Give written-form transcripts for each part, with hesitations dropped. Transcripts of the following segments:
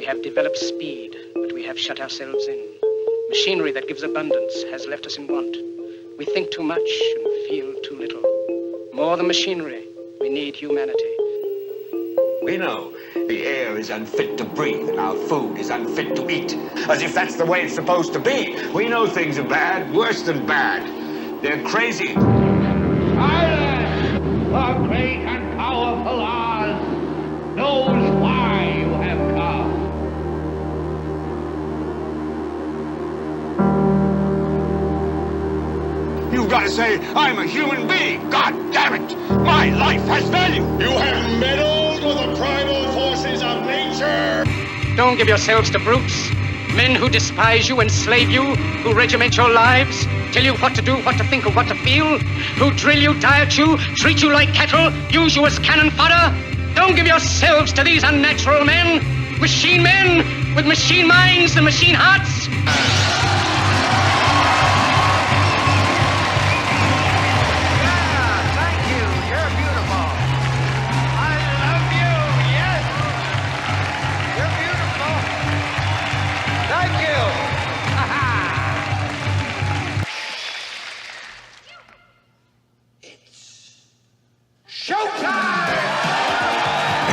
We have developed speed, but we have shut ourselves in. Machinery that gives abundance has left us in want. We think too much and feel too little. More than machinery, we need humanity. We know the air is unfit to breathe and our food is unfit to eat, as if that's the way it's supposed to be. We know things are bad, worse than bad. They're crazy. Silence! The great and powerful Oz knows why you have come. You've got to say, I'm a human being. God damn it! My life has value. You have meddled with the primal forces of nature. Don't give yourselves to brutes, men who despise you, enslave you, who regiment your lives, tell you what to do, what to think, or what to feel, who drill you, diet you, treat you like cattle, use you as cannon fodder. Don't give yourselves to these unnatural men with machine minds and machine hearts.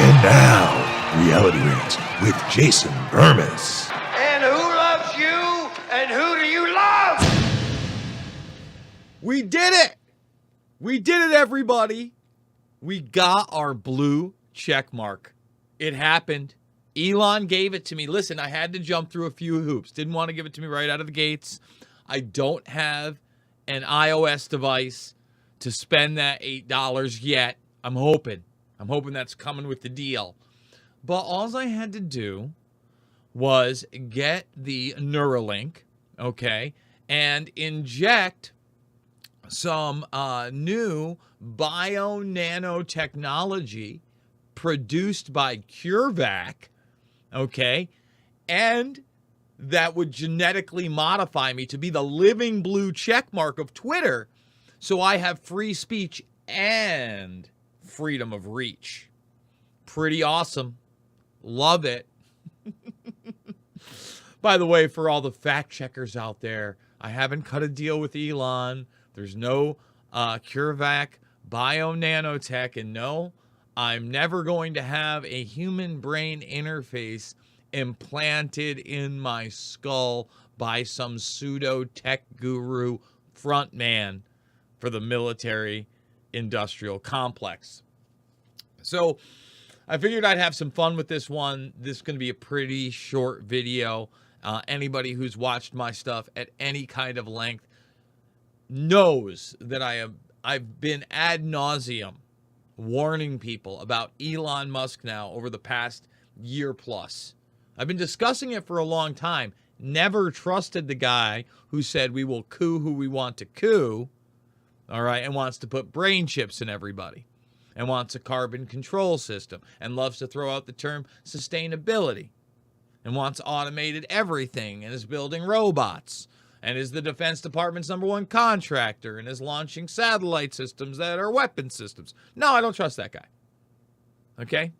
And now, Reality Rants with Jason Bermas. And who loves you? And who do you love? We did it! We did it, everybody! We got our blue check mark. It happened. Elon gave it to me. Listen, I had to jump through a few hoops. Didn't want to give it to me right out of the gates. I don't have an iOS device to spend that $8 yet. I'm hoping that's coming with the deal. But all I had to do was get the Neuralink, okay, and inject some new bio-nanotechnology produced by CureVac, okay, and that would genetically modify me to be the living blue check mark of Twitter, so I have free speech and freedom of reach. Pretty awesome. Love it. By the way, for all the fact checkers out there, I haven't cut a deal with Elon. There's no CureVac bio nanotech, and no, I'm never going to have a human brain interface implanted in my skull by some pseudo tech guru frontman for the military industrial complex. So I figured I'd have some fun with this one. This is going to be a pretty short video. Anybody who's watched my stuff at any kind of length knows that I've been ad nauseum warning people about Elon Musk now over the past year plus. I've been discussing it for a long time. Never trusted the guy who said we will coup who we want to coup, all right, and wants to put brain chips in everybody, and wants a carbon control system, and loves to throw out the term sustainability, and wants automated everything, and is building robots, and is the Defense Department's #1 contractor, and is launching satellite systems that are weapon systems. No, I don't trust that guy. Okay?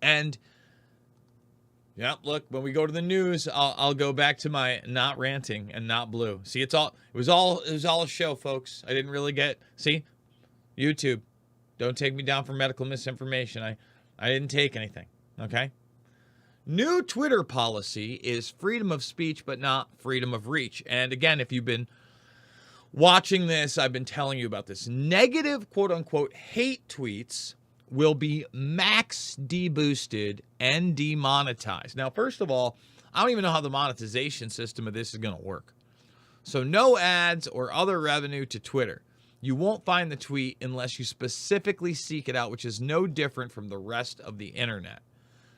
And yeah, look, when we go to the news, I'll go back to my not ranting and not blue. See, it was all a show, folks. I didn't really see, YouTube, don't take me down for medical misinformation. I didn't take anything, okay? New Twitter policy is freedom of speech, but not freedom of reach. And again, if you've been watching this, I've been telling you about this. Negative, quote unquote, hate tweets will be max deboosted and demonetized. Now, first of all, I don't even know how the monetization system of this is going to work. So no ads or other revenue to Twitter. You won't find the tweet unless you specifically seek it out, which is no different from the rest of the internet.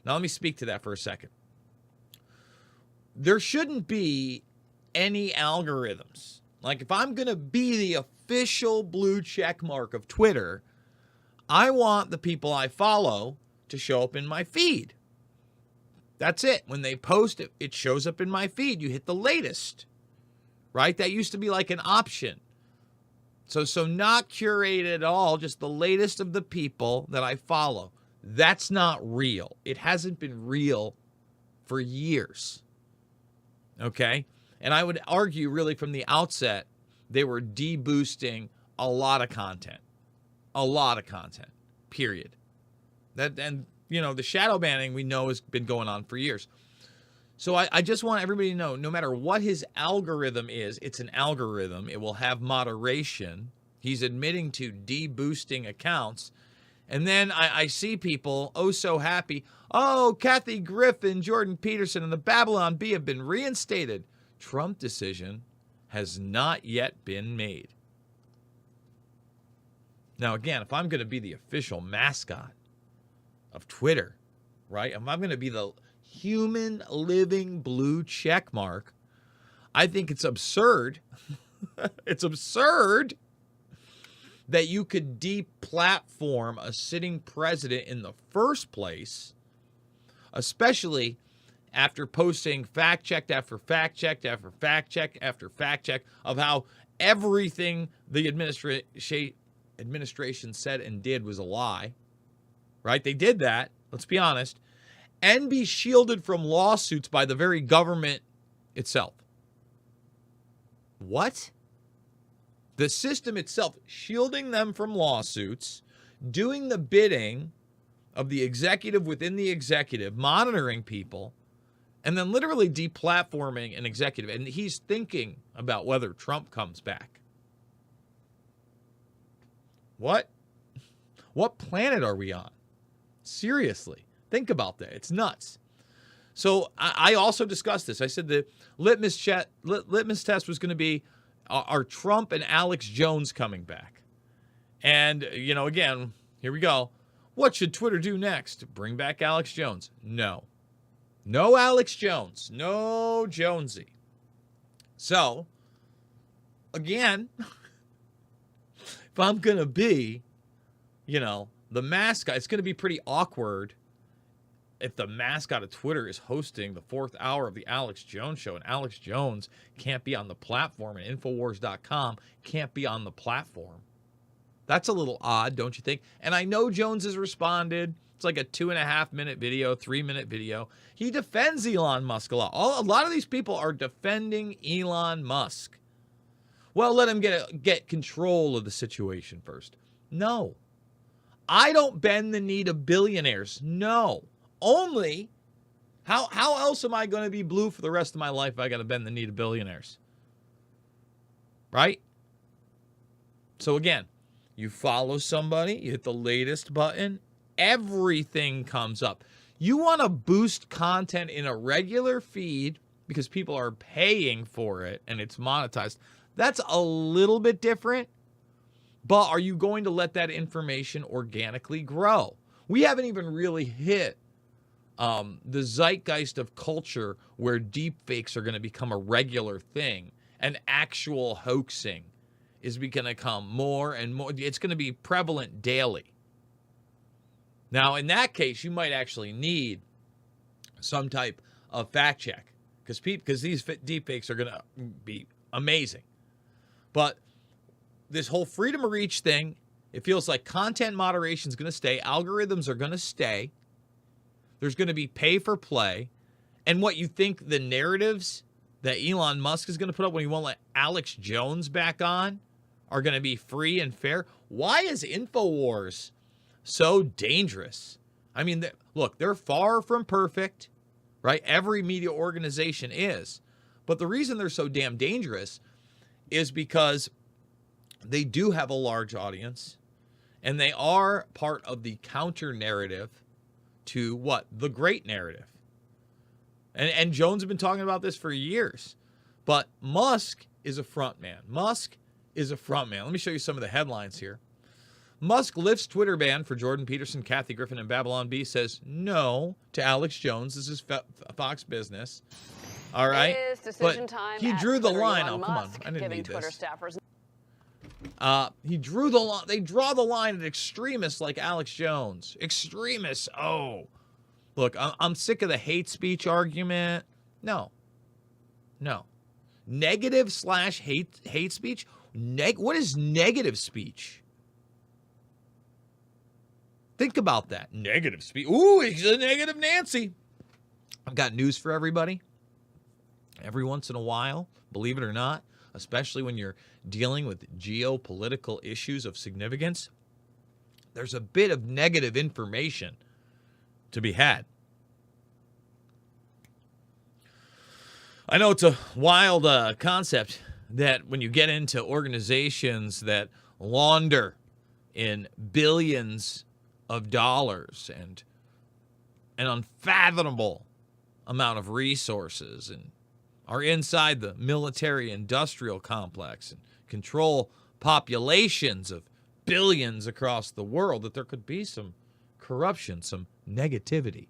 Now, let me speak to that for a second. There shouldn't be any algorithms. Like, if I'm going to be the official blue check mark of Twitter, I want the people I follow to show up in my feed. That's it. When they post it, it shows up in my feed. You hit the latest, right? That used to be like an option. So not curated at all, just the latest of the people that I follow. That's not real. It hasn't been real for years. Okay? And I would argue really from the outset, they were deboosting a lot of content. A lot of content. Period. And the shadow banning we know has been going on for years. So I just want everybody to know, no matter what his algorithm is, it's an algorithm. It will have moderation. He's admitting to deboosting accounts. And then I see people, oh, so happy. Oh, Kathy Griffin, Jordan Peterson, and the Babylon Bee have been reinstated. Trump decision has not yet been made. Now, again, if I'm going to be the official mascot of Twitter, right? If I'm going to be the human living blue check mark, I think it's absurd. It's absurd that you could deplatform a sitting president in the first place, especially after posting fact check after fact check after fact check after fact check of how everything the administration said and did was a lie, right? They did that, let's be honest, and be shielded from lawsuits by the very government itself. What? The system itself shielding them from lawsuits, doing the bidding of the executive within the executive, monitoring people, and then literally deplatforming an executive. And he's thinking about whether Trump comes back. What? What planet are we on? Seriously, think about that. It's nuts. So I also discussed this. I said the litmus test was going to be, are Trump and Alex Jones coming back? And, again, here we go. What should Twitter do next? Bring back Alex Jones? No. No Alex Jones. No Jonesy. So, again, if I'm going to be, the mascot, it's going to be pretty awkward if the mascot of Twitter is hosting the 4th hour of the Alex Jones show and Alex Jones can't be on the platform and Infowars.com can't be on the platform. That's a little odd, don't you think? And I know Jones has responded. It's like a 2.5-minute video, 3-minute video. He defends Elon Musk a lot. A lot of these people are defending Elon Musk. Well, let him get control of the situation first. No. I don't bend the knee to billionaires. No. Only, how else am I going to be blue for the rest of my life if I got to bend the knee to billionaires? Right? So again, you follow somebody, you hit the latest button, everything comes up. You want to boost content in a regular feed because people are paying for it and it's monetized. That's a little bit different, but are you going to let that information organically grow? We haven't even really hit the zeitgeist of culture where deepfakes are going to become a regular thing and actual hoaxing is going to become more and more. It's going to be prevalent daily. Now, in that case, you might actually need some type of fact check because these deepfakes are going to be amazing. But this whole freedom of reach thing, it feels like content moderation is going to stay. Algorithms are going to stay. There's going to be pay for play. And what you think the narratives that Elon Musk is going to put up when he won't let Alex Jones back on are going to be free and fair? Why is Infowars so dangerous? I mean, look, they're far from perfect, right? Every media organization is. But the reason they're so damn dangerous is because they do have a large audience and they are part of the counter narrative to what? The great narrative. And Jones has been talking about this for years. But Musk is a front man. Musk is a front man. Let me show you some of the headlines here. Musk lifts Twitter ban for Jordan Peterson, Kathy Griffin, and Babylon Bee, says no to Alex Jones. This is Fox Business. All right. But he drew the line. Oh, come on. I didn't need this. He drew the line. They draw the line at extremists like Alex Jones. Extremists. Oh, look, I'm sick of the hate speech argument. No. Negative / hate speech. What is negative speech? Think about that. Negative speech. Ooh, he's a negative Nancy. I've got news for everybody. Every once in a while, believe it or not, especially when you're dealing with geopolitical issues of significance, there's a bit of negative information to be had. I know it's a wild concept that when you get into organizations that launder in billions of dollars and an unfathomable amount of resources and are inside the military-industrial complex and control populations of billions across the world, that there could be some corruption, some negativity.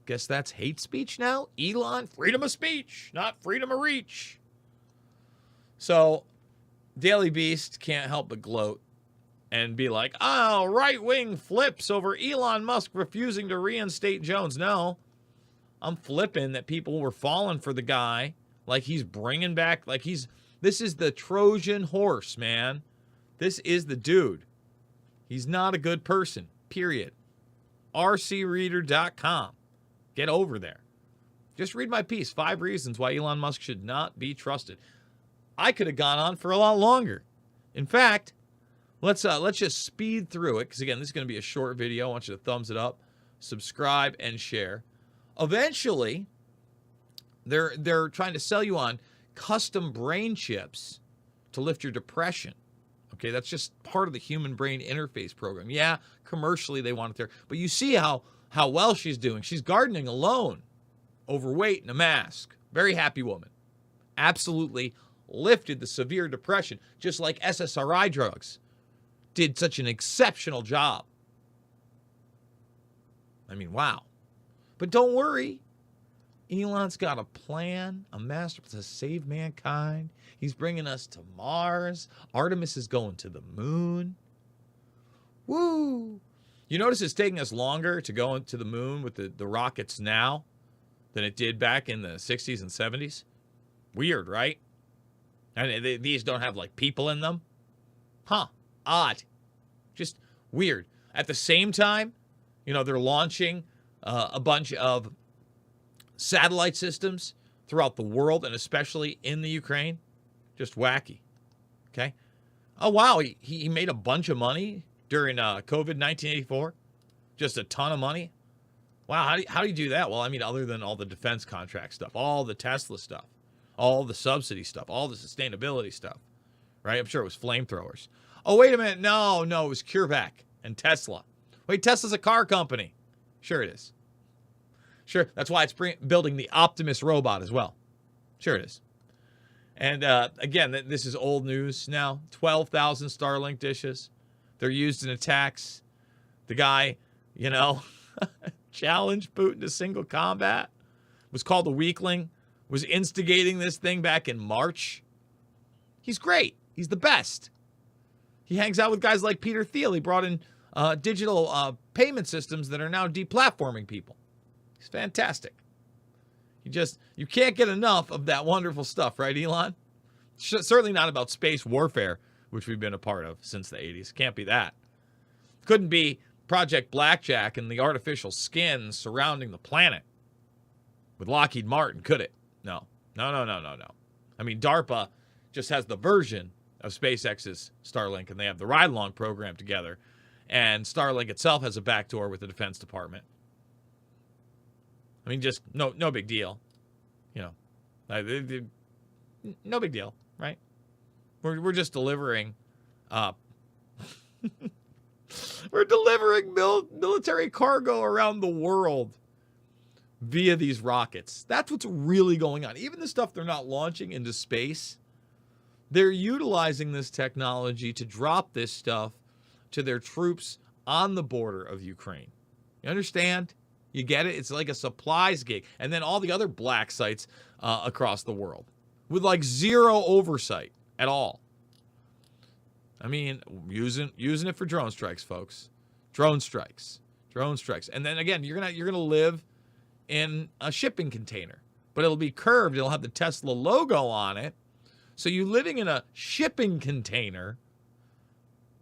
Guess that's hate speech now? Elon, freedom of speech, not freedom of reach. So, Daily Beast can't help but gloat and be like, oh, right-wing flips over Elon Musk refusing to reinstate Jones. No, I'm flipping that people were falling for the guy like he's bringing back, this is the Trojan horse, man. This is the dude. He's not a good person, period. rcreader.com. Get over there. Just read my piece, 5 reasons why Elon Musk should not be trusted. I could have gone on for a lot longer. In fact, let's just speed through it, because again, this is going to be a short video. I want you to thumbs it up, subscribe, and share. Eventually, they're trying to sell you on custom brain chips to lift your depression. Okay, that's just part of the human brain interface program. Yeah, commercially they want it there, but you see how well she's doing. She's gardening alone, overweight, in a mask. Very happy woman. Absolutely lifted the severe depression, just like SSRI drugs did such an exceptional job. I mean, wow. But don't worry. Elon's got a plan, a master to save mankind. He's bringing us to Mars. Artemis is going to the moon. Woo! You notice it's taking us longer to go into the moon with the rockets now than it did back in the 60s and 70s? Weird, right? And these don't have, like, people in them? Huh. Odd. Just weird. At the same time, they're launching a bunch of satellite systems throughout the world, and especially in the Ukraine. Just wacky. Okay? Oh, wow. He made a bunch of money during COVID 1984. Just a ton of money. Wow, how do you do that? Well, I mean, other than all the defense contract stuff, all the Tesla stuff, all the subsidy stuff, all the sustainability stuff, right? I'm sure it was flamethrowers. Oh, wait a minute. No, it was CureVac and Tesla. Wait, Tesla's a car company. Sure it is. Sure, that's why it's building the Optimus robot as well. Sure it is. And again, this is old news now. 12,000 Starlink dishes. They're used in attacks. The guy, challenged Putin to single combat, was called a weakling, was instigating this thing back in March. He's great. He's the best. He hangs out with guys like Peter Thiel. He brought in digital payment systems that are now deplatforming people. He's fantastic. You can't get enough of that wonderful stuff, right, Elon? Certainly not about space warfare, which we've been a part of since the 80s. Can't be that. Couldn't be Project Blackjack and the artificial skins surrounding the planet with Lockheed Martin, could it? No. I mean, DARPA just has the version of SpaceX's Starlink, and they have the ride-along program together. And Starlink itself has a backdoor with the Defense Department. I mean, just no big deal. No big deal, right? We're just delivering we're delivering military cargo around the world via these rockets. That's what's really going on. Even the stuff they're not launching into space, they're utilizing this technology to drop this stuff to their troops on the border of Ukraine. You understand? You get it? It's like a supplies gig. And then all the other black sites across the world with like zero oversight at all. I mean, using it for drone strikes, folks. Drone strikes. And then again, you're gonna live in a shipping container, but it'll be curved. It'll have the Tesla logo on it. So you living in a shipping container,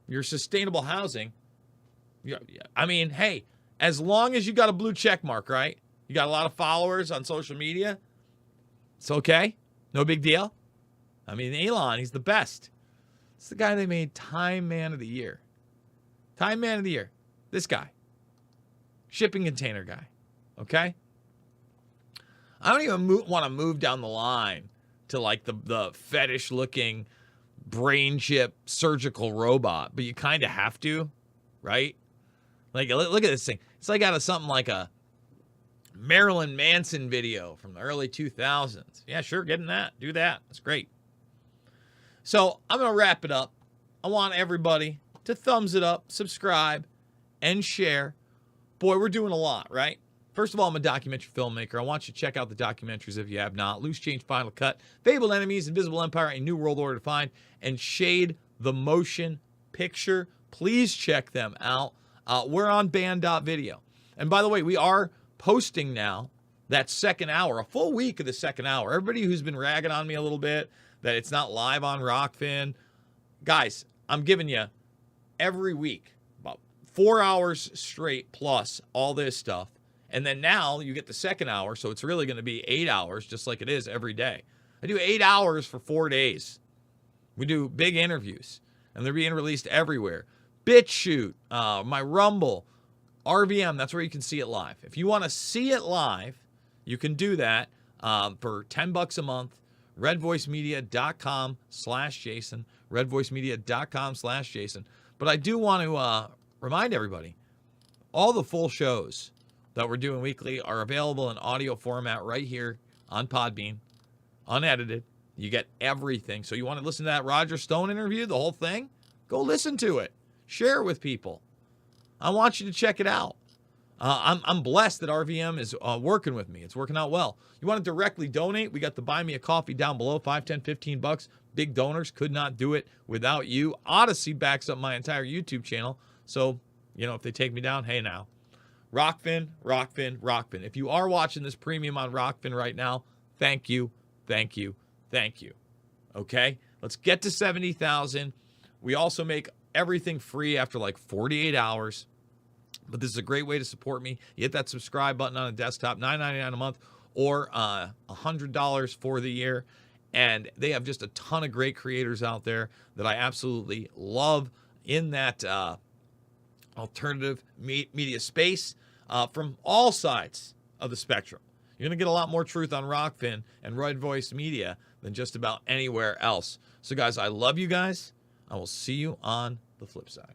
your sustainable housing. I mean, hey, as long as you got a blue check mark, right? You got a lot of followers on social media. It's okay. No big deal. I mean, Elon, he's the best. It's the guy they made Time Man of the Year. Time Man of the Year. This guy. Shipping container guy. Okay? I don't even want to move down the line to like the fetish-looking brain chip surgical robot, but you kind of have to, right? Like, look at this thing. It's like out of something like a Marilyn Manson video from the early 2000s. Yeah, sure, getting that. Do that. That's great. So I'm going to wrap it up. I want everybody to thumbs it up, subscribe, and share. Boy, we're doing a lot, right? First of all, I'm a documentary filmmaker. I want you to check out the documentaries if you have not. Loose Change, Final Cut, Fabled Enemies, Invisible Empire, A New World Order to Find, and Shade the Motion Picture. Please check them out. We're on band.video. And by the way, we are posting now that second hour, a full week of the second hour. Everybody who's been ragging on me a little bit that it's not live on Rockfin, guys, I'm giving you every week about 4 hours straight plus all this stuff. And then now you get the second hour, so it's really going to be 8 hours, just like it is every day. I do 8 hours for 4 days. We do big interviews, and they're being released everywhere. BitChute, my Rumble, RVM, that's where you can see it live. If you want to see it live, you can do that for $10 a month. redvoicemedia.com/Jason. redvoicemedia.com/Jason. But I do want to remind everybody, all the full shows that we're doing weekly are available in audio format right here on Podbean, unedited. You get everything. So you want to listen to that Roger Stone interview, the whole thing? Go listen to it. Share it with people. I want you to check it out. I'm blessed that RVM is working with me. It's working out well. You want to directly donate? We got the Buy Me a Coffee down below, $5, $10, $15. Big donors. Could not do it without you. Odyssey backs up my entire YouTube channel. So, you know, if they take me down, hey now. Rockfin, Rockfin, Rockfin. If you are watching this premium on Rockfin right now, thank you, thank you, thank you. Okay? Let's get to 70,000. We also make everything free after like 48 hours. But this is a great way to support me. You hit that subscribe button on a desktop, $9.99 a month, or $100 for the year. And they have just a ton of great creators out there that I absolutely love in that alternative media space from all sides of the spectrum. You're going to get a lot more truth on Rockfin and Red Voice Media than just about anywhere else. So, guys, I love you guys. I will see you on the flip side.